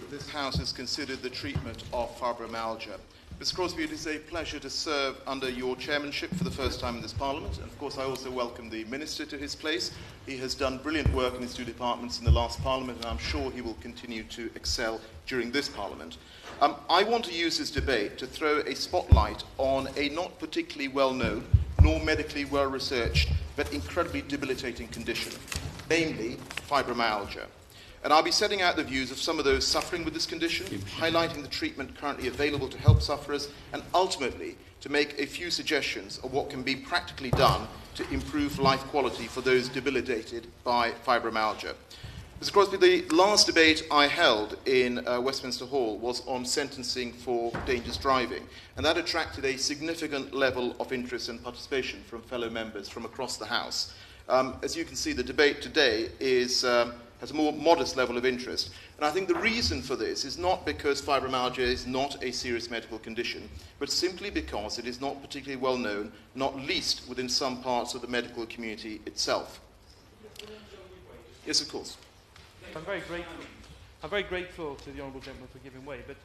that this House has considered the treatment of fibromyalgia. Mr. Crosby, it is a pleasure to serve under your chairmanship for the first time in this Parliament. And of course, I also welcome the Minister to his place. He has done brilliant work in his two departments in the last Parliament, and I'm sure he will continue to excel during this Parliament. I want to use this debate to throw a spotlight on a not particularly well-known, nor medically well-researched, but incredibly debilitating condition, namely fibromyalgia. And I'll be setting out the views of some of those suffering with this condition, highlighting the treatment currently available to help sufferers, and ultimately to make a few suggestions of what can be practically done to improve life quality for those debilitated by fibromyalgia. Mr. Crosby, the last debate I held in Westminster Hall was on sentencing for dangerous driving, and that attracted a significant level of interest and participation from fellow members from across the House. As you can see, the debate today has a more modest level of interest. And I think the reason for this is not because fibromyalgia is not a serious medical condition, but simply because it is not particularly well known, not least within some parts of the medical community itself. Yes, of course. I'm very grateful to the Honourable Gentleman for giving way, but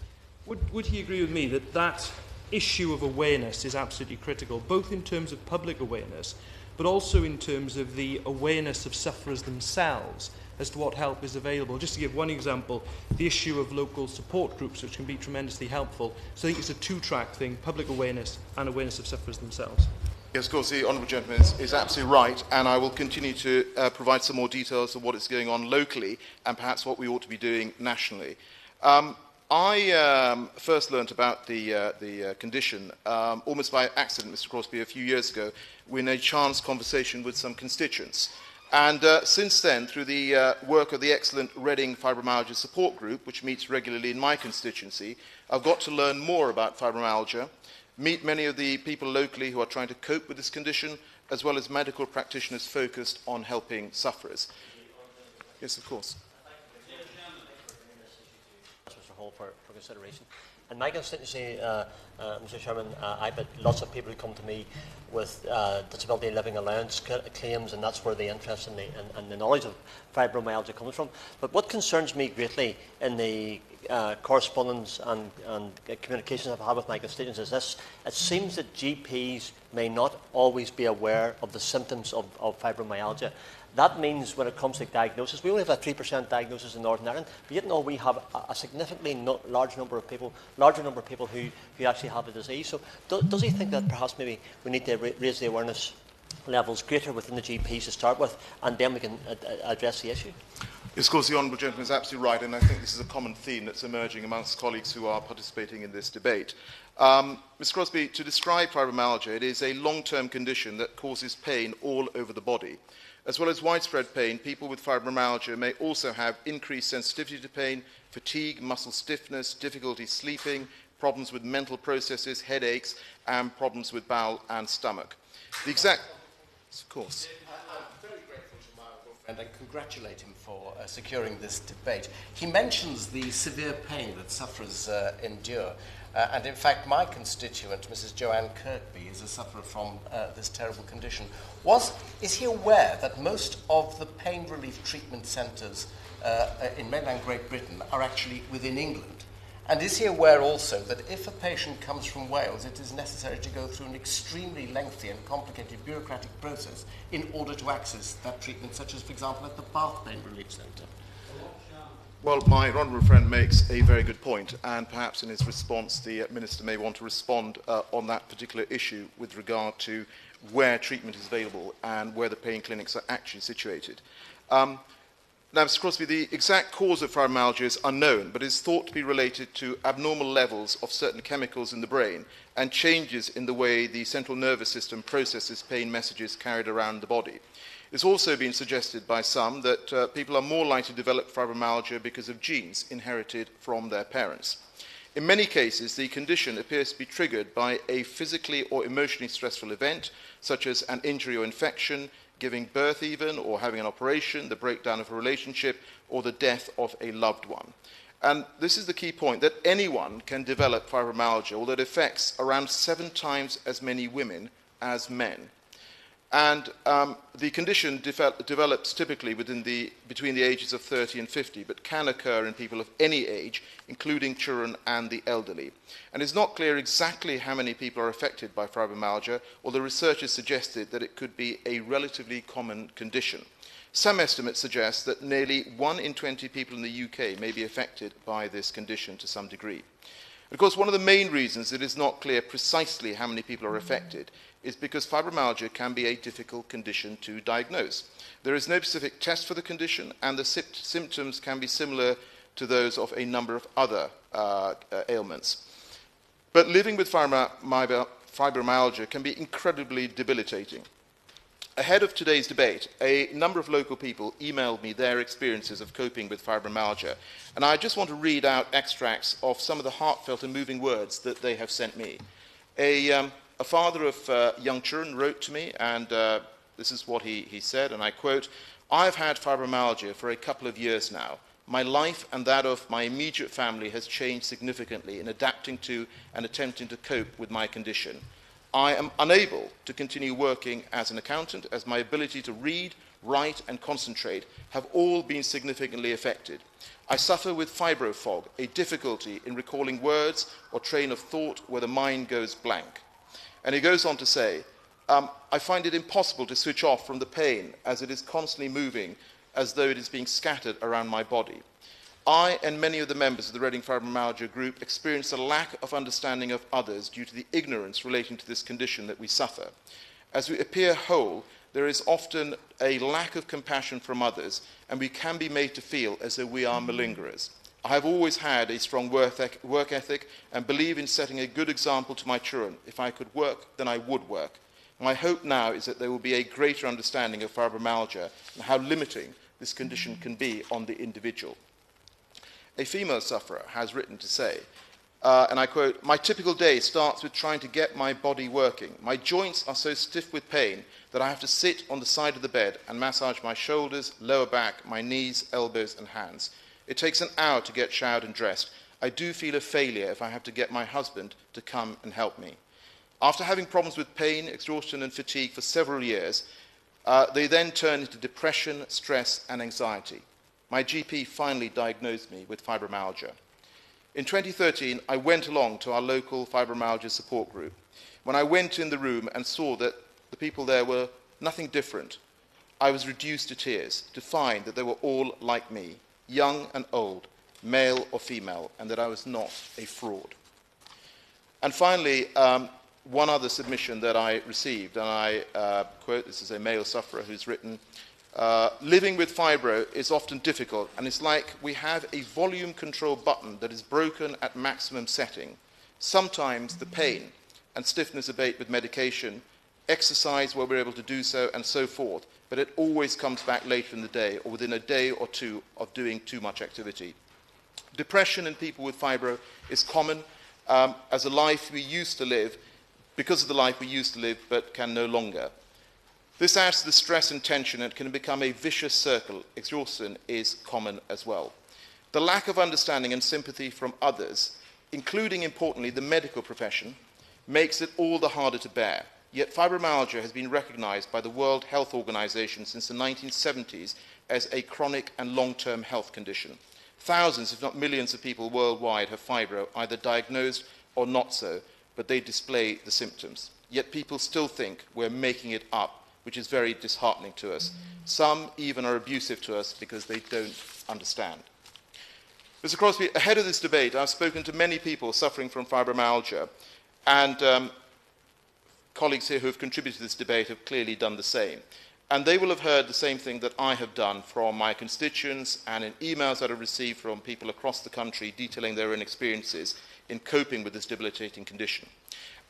would he agree with me that that issue of awareness is absolutely critical, both in terms of public awareness, but also in terms of the awareness of sufferers themselves as to what help is available? Just to give one example, the issue of local support groups, which can be tremendously helpful. So I think it's a two-track thing, public awareness and awareness of sufferers themselves. Yes, of course, the Honourable Gentleman is absolutely right, and I will continue to provide some more details of what is going on locally and perhaps what we ought to be doing nationally. I first learnt about the condition almost by accident, Mr. Crosby, a few years ago, in a chance conversation with some constituents. And since then, through the work of the excellent Reading Fibromyalgia Support Group, which meets regularly in my constituency, I've got to learn more about fibromyalgia, meet many of the people locally who are trying to cope with this condition, as well as medical practitioners focused on helping sufferers. Yes, of course. Westminster Hall for consideration. In my constituency, Mr. Chairman, I bet lots of people come to me with disability living allowance claims, and that's where the interest and the knowledge of fibromyalgia comes from. But what concerns me greatly in the correspondence and communications I've had with my constituents is this: it seems that GPs may not always be aware of the symptoms of fibromyalgia. That means when it comes to diagnosis, we only have a 3% diagnosis in Northern Ireland, but yet we have a significantly larger number of people who actually have the disease. So does he think that perhaps maybe we need to raise the awareness levels greater within the GPs to start with, and then we can address the issue? Yes, of course, the Honourable Gentleman is absolutely right, and I think this is a common theme that's emerging amongst colleagues who are participating in this debate. Mr. Crosby, to describe fibromyalgia, it is a long-term condition that causes pain all over the body. As well as widespread pain, people with fibromyalgia may also have increased sensitivity to pain, fatigue, muscle stiffness, difficulty sleeping, problems with mental processes, headaches, and problems with bowel and stomach. The exact... Of course. I'm very grateful to my old friend and congratulate him for securing this debate. He mentions the severe pain that sufferers endure. And in fact, my constituent, Mrs. Joanne Kirkby, is a sufferer from this terrible condition. Is he aware that most of the pain relief treatment centres in mainland Great Britain are actually within England? And is he aware also that if a patient comes from Wales, it is necessary to go through an extremely lengthy and complicated bureaucratic process in order to access that treatment, such as, for example, at the Bath Pain Relief Centre? Well, my honourable friend makes a very good point, and perhaps in his response the Minister may want to respond on that particular issue with regard to where treatment is available and where the pain clinics are actually situated. Now, Mr. Crosby, the exact cause of fibromyalgia is unknown, but is thought to be related to abnormal levels of certain chemicals in the brain and changes in the way the central nervous system processes pain messages carried around the body. It's also been suggested by some that people are more likely to develop fibromyalgia because of genes inherited from their parents. In many cases, the condition appears to be triggered by a physically or emotionally stressful event, such as an injury or infection, giving birth even, or having an operation, the breakdown of a relationship, or the death of a loved one. And this is the key point, that anyone can develop fibromyalgia, although it affects around 7 times as many women as men. And the condition develops typically between the ages of 30 and 50, but can occur in people of any age, including children and the elderly. And it's not clear exactly how many people are affected by fibromyalgia, although research has suggested that it could be a relatively common condition. Some estimates suggest that nearly 1 in 20 people in the UK may be affected by this condition to some degree. Of course, one of the main reasons it is not clear precisely how many people are affected is because fibromyalgia can be a difficult condition to diagnose. There is no specific test for the condition, and the symptoms can be similar to those of a number of other ailments. But living with fibromyalgia can be incredibly debilitating. Ahead of today's debate, a number of local people emailed me their experiences of coping with fibromyalgia, and I just want to read out extracts of some of the heartfelt and moving words that they have sent me. A father of young children wrote to me, and this is what he said, and I quote, "I've had fibromyalgia for a couple of years now. My life and that of my immediate family has changed significantly in adapting to and attempting to cope with my condition. I am unable to continue working as an accountant, as my ability to read, write, and concentrate have all been significantly affected. I suffer with fibrofog, a difficulty in recalling words or train of thought where the mind goes blank." And he goes on to say, "I find it impossible to switch off from the pain as it is constantly moving as though it is being scattered around my body. I and many of the members of the Reading Fibromyalgia Group experience a lack of understanding of others due to the ignorance relating to this condition that we suffer. As we appear whole, there is often a lack of compassion from others, and we can be made to feel as though we are malingerers. I have always had a strong work ethic and believe in setting a good example to my children. If I could work, then I would work. My hope now is that there will be a greater understanding of fibromyalgia and how limiting this condition can be on the individual." A female sufferer has written to say, and I quote, "My typical day starts with trying to get my body working. My joints are so stiff with pain that I have to sit on the side of the bed and massage my shoulders, lower back, my knees, elbows, and hands. It takes an hour to get showered and dressed. I do feel a failure if I have to get my husband to come and help me. After having problems with pain, exhaustion, and fatigue for several years, they then turn into depression, stress, and anxiety. My GP finally diagnosed me with fibromyalgia. In 2013, I went along to our local fibromyalgia support group. When I went in the room and saw that the people there were nothing different, I was reduced to tears to find that they were all like me, young and old, male or female, and that I was not a fraud." And finally, one other submission that I received, and I quote, this is a male sufferer who's written, "Living with fibro is often difficult, and it's like we have a volume control button that is broken at maximum setting. Sometimes the pain and stiffness abate with medication, exercise where we're able to do so, and so forth, but it always comes back later in the day or within a day or two of doing too much activity. Depression in people with fibro is common as a life we used to live, because of the life we used to live but can no longer. This adds to the stress and tension and can become a vicious circle. Exhaustion is common as well. The lack of understanding and sympathy from others, including, importantly, the medical profession, makes it all the harder to bear. Yet fibromyalgia has been recognized by the World Health Organization since the 1970s as a chronic and long-term health condition. Thousands, if not millions, of people worldwide have fibro, either diagnosed or not so, but they display the symptoms. Yet people still think we're making it up, which is very disheartening to us. Some even are abusive to us because they don't understand. Mr. Crosby, ahead of this debate, I've spoken to many people suffering from fibromyalgia, and colleagues here who have contributed to this debate have clearly done the same. And they will have heard the same thing that I have done from my constituents and in emails that I've received from people across the country detailing their own experiences in coping with this debilitating condition.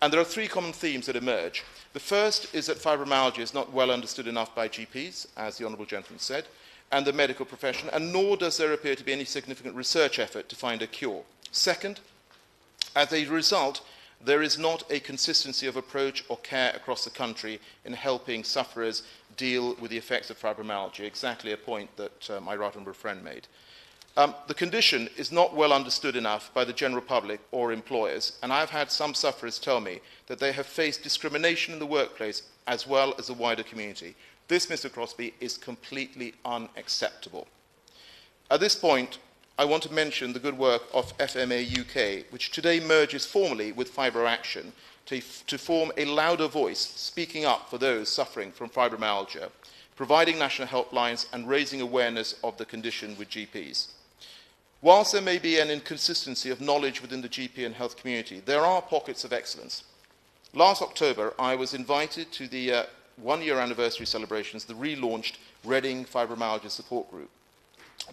And there are three common themes that emerge. The first is that fibromyalgia is not well understood enough by GPs, as the Honourable Gentleman said, and the medical profession, and nor does there appear to be any significant research effort to find a cure. Second, as a result, there is not a consistency of approach or care across the country in helping sufferers deal with the effects of fibromyalgia, exactly a point that my right honourable friend made. The condition is not well understood enough by the general public or employers, and I've had some sufferers tell me that they have faced discrimination in the workplace as well as the wider community. This, Mr. Crosbie, is completely unacceptable. At this point, I want to mention the good work of FMA UK, which today merges formally with Fibro Action to form a louder voice, speaking up for those suffering from fibromyalgia, providing national helplines and raising awareness of the condition with GPs. Whilst there may be an inconsistency of knowledge within the GP and health community, there are pockets of excellence. Last October, I was invited to the one-year anniversary celebrations, the relaunched Reading Fibromyalgia Support Group.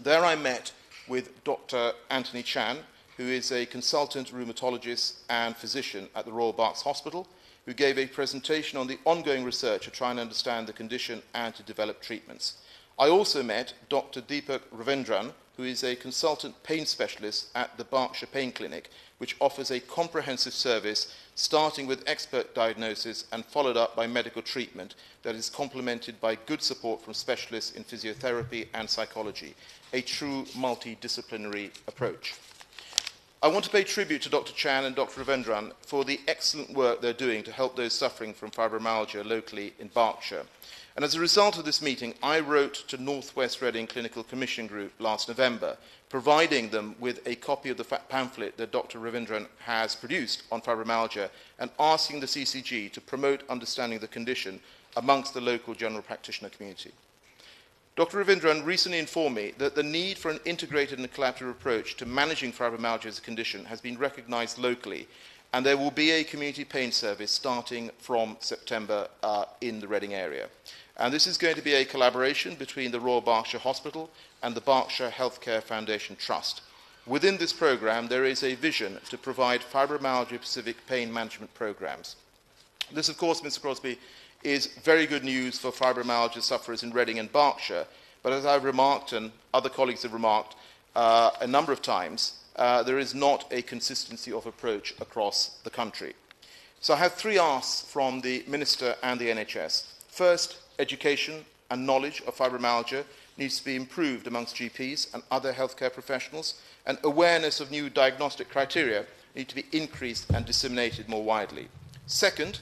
There I met with Dr. Anthony Chan, who is a consultant rheumatologist and physician at the Royal Berks Hospital, who gave a presentation on the ongoing research to try and understand the condition and to develop treatments. I also met Dr. Deepak Ravindran, who is a consultant pain specialist at the Berkshire Pain Clinic, which offers a comprehensive service starting with expert diagnosis and followed up by medical treatment that is complemented by good support from specialists in physiotherapy and psychology, a true multidisciplinary approach. I want to pay tribute to Dr. Chan and Dr. Ravindran for the excellent work they're doing to help those suffering from fibromyalgia locally in Berkshire. And as a result of this meeting, I wrote to North West Reading Clinical Commission Group last November, providing them with a copy of the pamphlet that Dr. Ravindran has produced on fibromyalgia and asking the CCG to promote understanding the condition amongst the local general practitioner community. Dr. Ravindran recently informed me that the need for an integrated and collaborative approach to managing fibromyalgia as a condition has been recognised locally, and there will be a community pain service starting from September in the Reading area. And this is going to be a collaboration between the Royal Berkshire Hospital and the Berkshire Healthcare Foundation Trust. Within this programme, there is a vision to provide fibromyalgia-specific pain management programmes. This, of course, Mr. Crosbie, is very good news for fibromyalgia sufferers in Reading and Berkshire, but as I've remarked and other colleagues have remarked a number of times, there is not a consistency of approach across the country. So I have three asks from the Minister and the NHS. First, education and knowledge of fibromyalgia needs to be improved amongst GPs and other healthcare professionals, and awareness of new diagnostic criteria need to be increased and disseminated more widely. Second,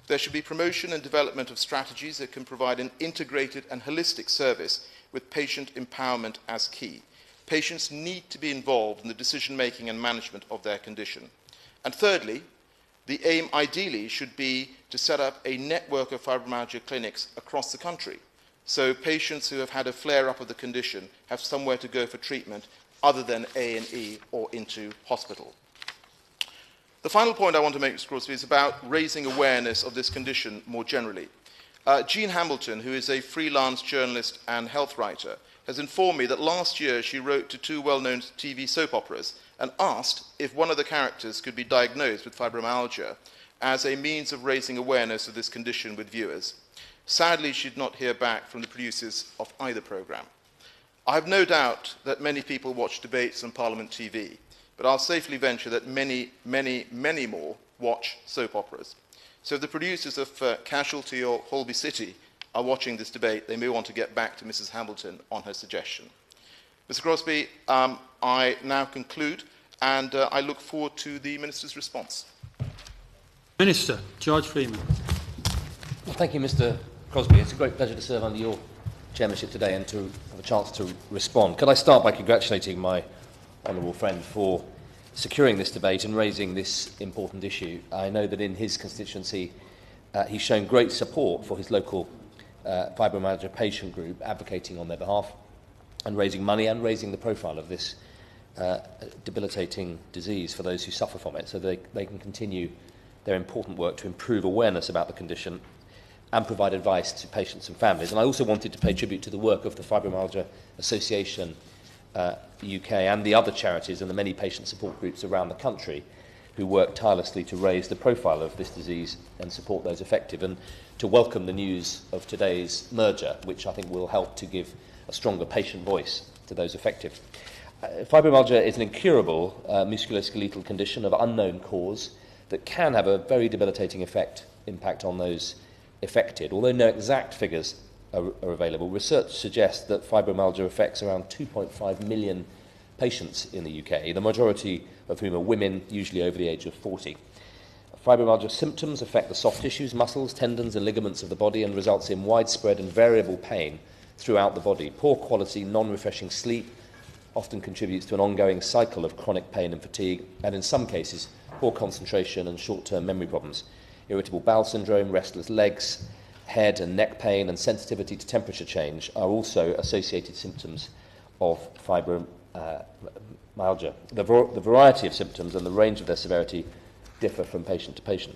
there should be promotion and development of strategies that can provide an integrated and holistic service with patient empowerment as key. Patients need to be involved in the decision-making and management of their condition. And thirdly, the aim ideally should be to set up a network of fibromyalgia clinics across the country, so patients who have had a flare-up of the condition have somewhere to go for treatment other than A&E or into hospital. The final point I want to make, Mr. Crosbie, is about raising awareness of this condition more generally. Jean Hamilton, who is a freelance journalist and health writer, has informed me that last year she wrote to two well-known TV soap operas and asked if one of the characters could be diagnosed with fibromyalgia as a means of raising awareness of this condition with viewers. Sadly, she did not hear back from the producers of either programme. I have no doubt that many people watch debates on Parliament TV, but I'll safely venture that many, many, many more watch soap operas. So if the producers of Casualty or Holby City are watching this debate, they may want to get back to Mrs. Hamilton on her suggestion. Mr. Crosbie, I now conclude, and I look forward to the Minister's response. Minister, George Freeman. Well, thank you, Mr. Crosbie. It's a great pleasure to serve under your chairmanship today and to have a chance to respond. Could I start by congratulating my honourable friend for securing this debate and raising this important issue. I know that in his constituency he's shown great support for his local fibromyalgia patient group, advocating on their behalf and raising money and raising the profile of this debilitating disease for those who suffer from it, so they can continue their important work to improve awareness about the condition and provide advice to patients and families. And I also wanted to pay tribute to the work of the Fibromyalgia Association UK and the other charities and the many patient support groups around the country who work tirelessly to raise the profile of this disease and support those affected, and to welcome the news of today's merger, which I think will help to give a stronger patient voice to those affected. Fibromyalgia is an incurable musculoskeletal condition of unknown cause that can have a very debilitating impact on those affected. Although no exact figures are available, research suggests that fibromyalgia affects around 2.5 million patients in the UK, the majority of whom are women, usually over the age of 40. Fibromyalgia symptoms affect the soft tissues, muscles, tendons and ligaments of the body and results in widespread and variable pain throughout the body. Poor quality, non-refreshing sleep often contributes to an ongoing cycle of chronic pain and fatigue, and in some cases, poor concentration and short-term memory problems. Irritable bowel syndrome, restless legs, head and neck pain and sensitivity to temperature change are also associated symptoms of fibromyalgia. The variety of symptoms and the range of their severity differ from patient to patient.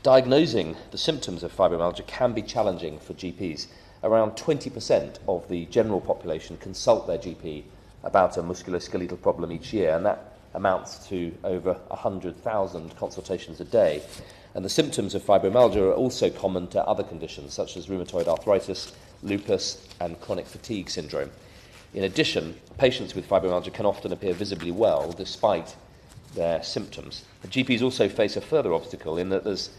Diagnosing the symptoms of fibromyalgia can be challenging for GPs. Around 20% of the general population consult their GP about a musculoskeletal problem each year, and that amounts to over 100,000 consultations a day. And the symptoms of fibromyalgia are also common to other conditions such as rheumatoid arthritis, lupus, and chronic fatigue syndrome. In addition, patients with fibromyalgia can often appear visibly well despite their symptoms. The GPs also face a further obstacle in that there's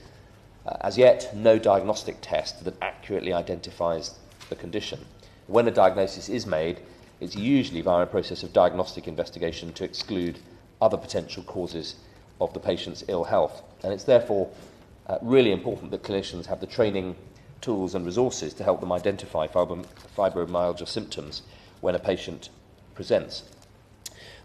as yet no diagnostic test that accurately identifies the condition. When a diagnosis is made, it's usually via a process of diagnostic investigation to exclude other potential causes of the patient's ill health. And it's therefore really important that clinicians have the training, tools and resources to help them identify fibromyalgia symptoms when a patient presents.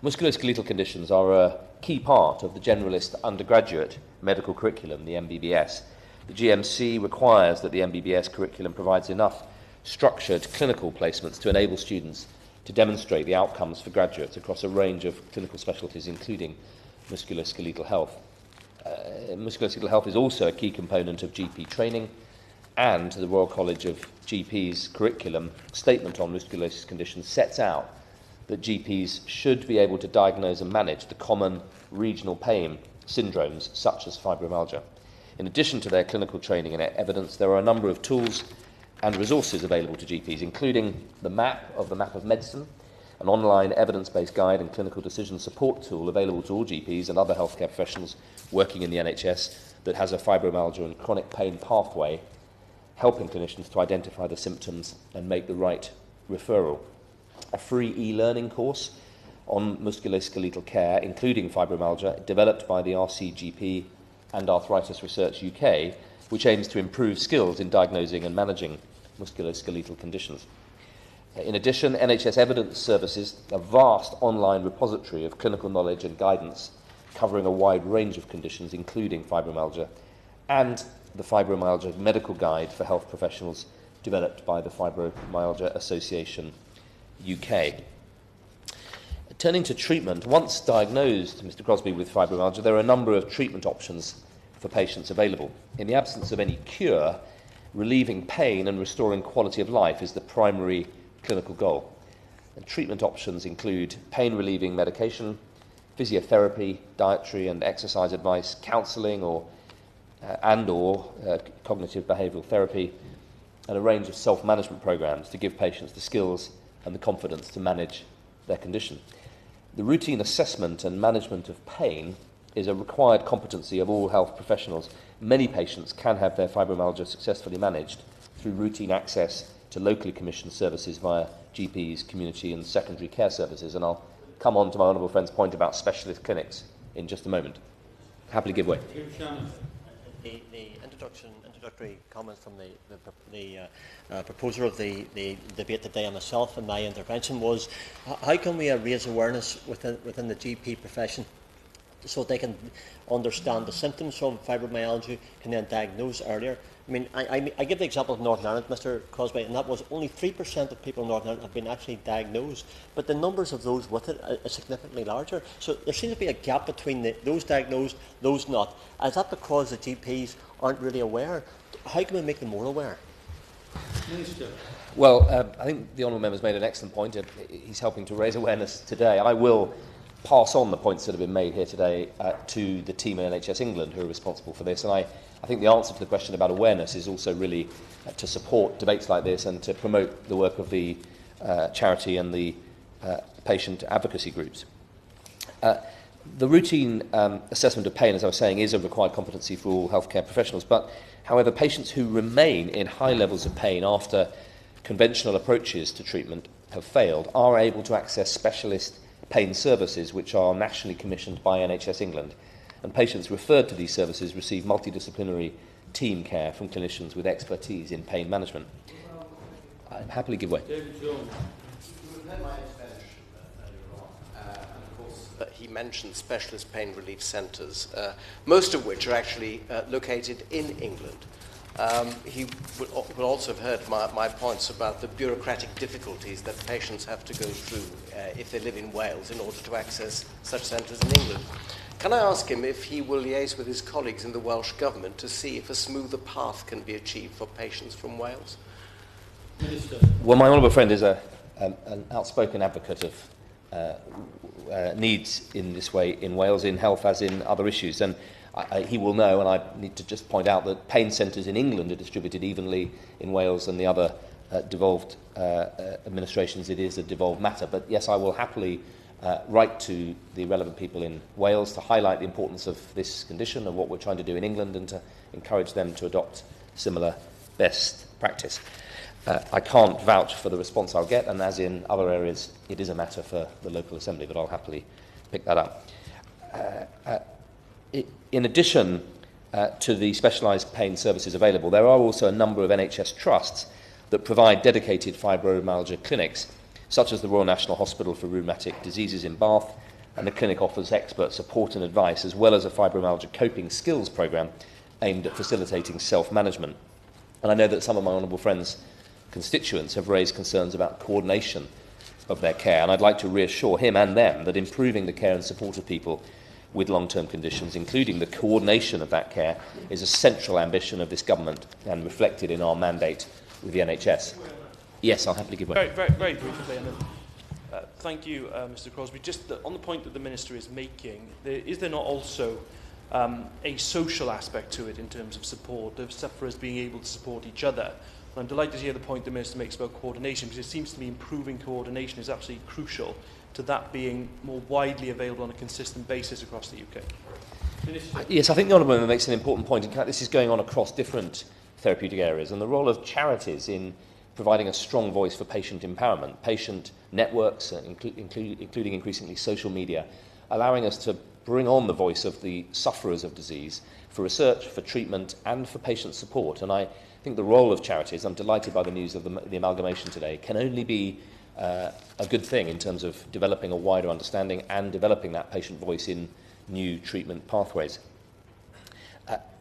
Musculoskeletal conditions are a key part of the generalist undergraduate medical curriculum, the MBBS. The GMC requires that the MBBS curriculum provides enough structured clinical placements to enable students to demonstrate the outcomes for graduates across a range of clinical specialties, including musculoskeletal health. Musculoskeletal health is also a key component of GP training, and the Royal College of GP's curriculum statement on musculoskeletal conditions sets out that GPs should be able to diagnose and manage the common regional pain syndromes such as fibromyalgia. In addition to their clinical training and evidence, there are a number of tools and resources available to GPs, including the map of medicine, an online evidence-based guide and clinical decision support tool available to all GPs and other healthcare professionals working in the NHS that has a fibromyalgia and chronic pain pathway, helping clinicians to identify the symptoms and make the right referral. A free e-learning course on musculoskeletal care, including fibromyalgia, developed by the RCGP and Arthritis Research UK, which aims to improve skills in diagnosing and managing musculoskeletal conditions. In addition, NHS Evidence Services, a vast online repository of clinical knowledge and guidance covering a wide range of conditions, including fibromyalgia, and the Fibromyalgia Medical Guide for Health Professionals, developed by the Fibromyalgia Association UK. Turning to treatment, once diagnosed, Mr. Crosby, with fibromyalgia, there are a number of treatment options for patients available. In the absence of any cure, relieving pain and restoring quality of life is the primary clinical goal. And treatment options include pain-relieving medication, physiotherapy, dietary and exercise advice, counselling or cognitive behavioural therapy, and a range of self-management programs to give patients the skills and the confidence to manage their condition. The routine assessment and management of pain is a required competency of all health professionals. Many patients can have their fibromyalgia successfully managed through routine access to locally commissioned services via GPs, community and secondary care services. And I'll come on to my honourable friend's point about specialist clinics in just a moment. Happily give way. The introductory comments from the proposer of the debate today and myself in my intervention was how can we raise awareness within the GP profession so they can understand the symptoms of fibromyalgia, can then diagnose earlier. I mean, I give the example of Northern Ireland, Mr. Crosby, and that was only 3% of people in Northern Ireland have been actually diagnosed, but the numbers of those with it are significantly larger. So there seems to be a gap between those diagnosed, those not. Is that because the GPs aren't really aware? How can we make them more aware? Minister. Well, I think the honourable member's made an excellent point. He's helping to raise awareness today. I will pass on the points that have been made here today to the team in NHS England who are responsible for this. And I think the answer to the question about awareness is also really to support debates like this and to promote the work of the charity and the patient advocacy groups. The routine assessment of pain, as I was saying, is a required competency for all healthcare professionals. But, however, patients who remain in high levels of pain after conventional approaches to treatment have failed are able to access specialist pain services which are nationally commissioned by NHS England, and patients referred to these services receive multidisciplinary team care from clinicians with expertise in pain management. I'd happily give way. David Jones. You heard my intervention earlier on, and of course he mentioned specialist pain relief centres, most of which are actually located in England. He will also have heard my points about the bureaucratic difficulties that patients have to go through if they live in Wales in order to access such centres in England. Can I ask him if he will liaise with his colleagues in the Welsh Government to see if a smoother path can be achieved for patients from Wales? Minister. Well, my honourable friend is an outspoken advocate of needs in this way in Wales, in health as in other issues. And he will know, and I need to just point out that pain centres in England are distributed evenly in Wales and the other devolved administrations. It is a devolved matter. But yes, I will happily write to the relevant people in Wales to highlight the importance of this condition and what we're trying to do in England and to encourage them to adopt similar best practice. I can't vouch for the response I'll get, and as in other areas, it is a matter for the local assembly, but I'll happily pick that up. In addition to the specialised pain services available, there are also a number of NHS trusts that provide dedicated fibromyalgia clinics, such as the Royal National Hospital for Rheumatic Diseases in Bath, and the clinic offers expert support and advice, as well as a fibromyalgia coping skills programme aimed at facilitating self-management. And I know that some of my honourable friends' constituents have raised concerns about coordination of their care, and I'd like to reassure him and them that improving the care and support of people with long-term conditions, including the coordination of that care, is a central ambition of this government and reflected in our mandate with the NHS. Yes, I'll happily give way. Very briefly, thank you, Mr. Crosbie. Just on the point that the Minister is making, is there not also a social aspect to it in terms of support, of sufferers being able to support each other? And I'm delighted to hear the point the Minister makes about coordination, because it seems to me improving coordination is absolutely crucial to that being more widely available on a consistent basis across the UK. Yes, I think the Honourable Member makes an important point. In fact, this is going on across different therapeutic areas, and the role of charities in providing a strong voice for patient empowerment, patient networks, including increasingly social media, allowing us to bring on the voice of the sufferers of disease for research, for treatment, and for patient support. And I think the role of charities, I'm delighted by the news of the amalgamation today, can only be a good thing in terms of developing a wider understanding and developing that patient voice in new treatment pathways.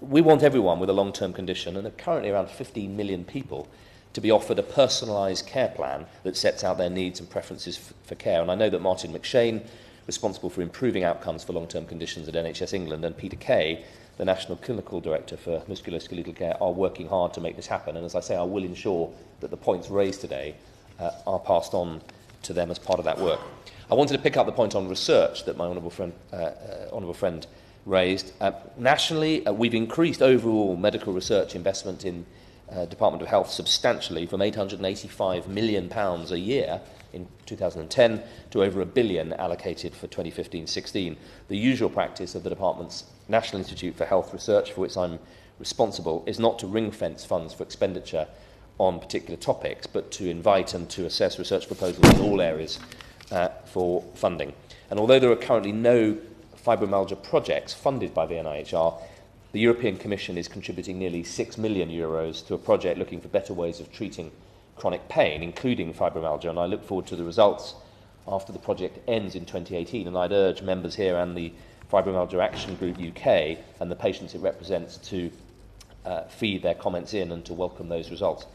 We want everyone with a long-term condition, and there are currently around 15 million people, to be offered a personalised care plan that sets out their needs and preferences for care. And I know that Martin McShane, responsible for improving outcomes for long-term conditions at NHS England, and Peter Kay, the National Clinical Director for Musculoskeletal Care, are working hard to make this happen. And as I say, I will ensure that the points raised today are passed on to them as part of that work. I wanted to pick up the point on research that my honourable friend raised. Nationally, we've increased overall medical research investment in Department of Health substantially, from £885 million a year in 2010 to over £1 billion allocated for 2015-16. The usual practice of the Department's National Institute for Health Research, for which I'm responsible, is not to ring-fence funds for expenditure on particular topics, but to invite and to assess research proposals in all areas for funding. And although there are currently no fibromyalgia projects funded by the NIHR, the European Commission is contributing nearly €6 million to a project looking for better ways of treating chronic pain, including fibromyalgia, and I look forward to the results after the project ends in 2018, and I'd urge members here and the Fibromyalgia Action Group UK and the patients it represents to feed their comments in and to welcome those results.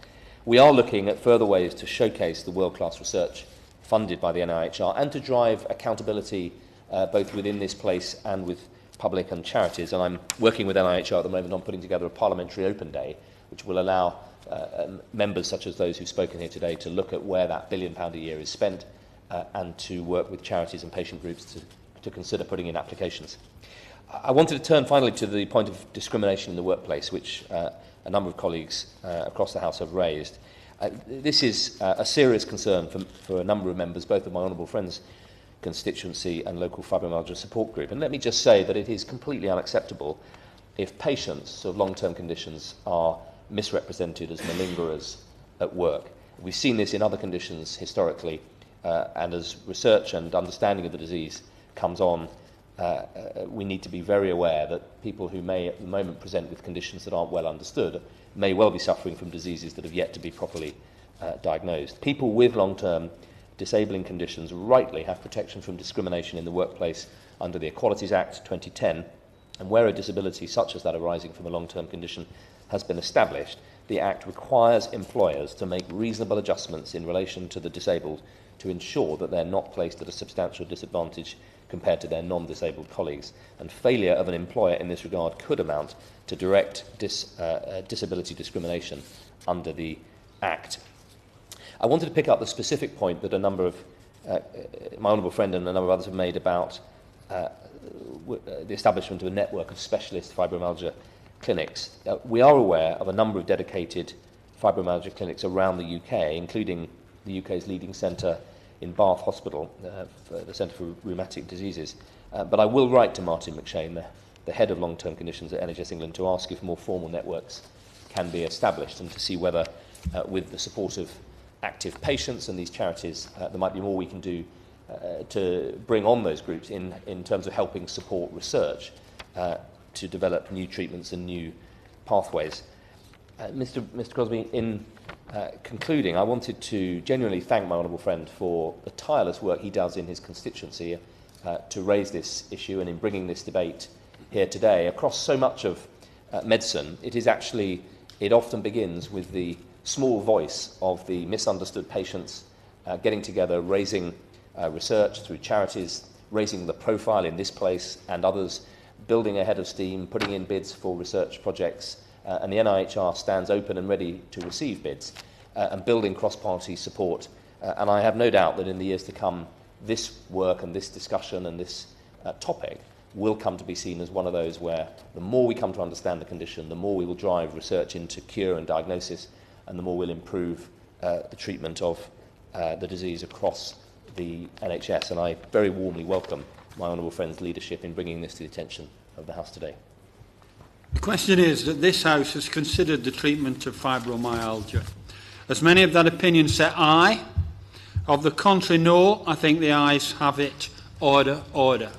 We are looking at further ways to showcase the world-class research funded by the NIHR and to drive accountability both within this place and with public and charities, and I'm working with NIHR at the moment on putting together a parliamentary open day which will allow members such as those who've spoken here today to look at where that £1 billion a year is spent and to work with charities and patient groups to consider putting in applications. I wanted to turn finally to the point of discrimination in the workplace, which a number of colleagues across the House have raised. This is a serious concern for a number of members, both of my honourable friends' constituency and local fibromyalgia support group. And let me just say that it is completely unacceptable if patients of long-term conditions are misrepresented as malingerers at work. We've seen this in other conditions historically, and as research and understanding of the disease comes on, we need to be very aware that people who may at the moment present with conditions that aren't well understood may well be suffering from diseases that have yet to be properly diagnosed. People with long-term disabling conditions rightly have protection from discrimination in the workplace under the Equalities Act 2010, and where a disability such as that arising from a long-term condition has been established, the Act requires employers to make reasonable adjustments in relation to the disabled to ensure that they're not placed at a substantial disadvantage compared to their non-disabled colleagues. And failure of an employer in this regard could amount to direct disability discrimination under the Act. I wanted to pick up the specific point that a number of my honourable friend and a number of others have made about the establishment of a network of specialist fibromyalgia clinics. We are aware of a number of dedicated fibromyalgia clinics around the UK, including the UK's leading centre in Bath Hospital, the Centre for Rheumatic Diseases. But I will write to Martin McShane, the head of long-term conditions at NHS England, to ask if more formal networks can be established and to see whether, with the support of active patients and these charities, there might be more we can do to bring on those groups in terms of helping support research to develop new treatments and new pathways. Mr. Crosbie, in concluding, I wanted to genuinely thank my honourable friend for the tireless work he does in his constituency to raise this issue and in bringing this debate here today. Across so much of medicine, it often begins with the small voice of the misunderstood patients getting together, raising research through charities, raising the profile in this place and others, building a head of steam, putting in bids for research projects, and the NIHR stands open and ready to receive bids, and building cross-party support. And I have no doubt that in the years to come, this work and this discussion and this topic will come to be seen as one of those where the more we come to understand the condition, the more we will drive research into cure and diagnosis, and the more we'll improve the treatment of the disease across the NHS. And I very warmly welcome my honourable friend's leadership in bringing this to the attention of the House today. The question is that this House has considered the treatment of fibromyalgia. As many of that opinion say aye. Of the contrary, no. I think the ayes have it. Order, order.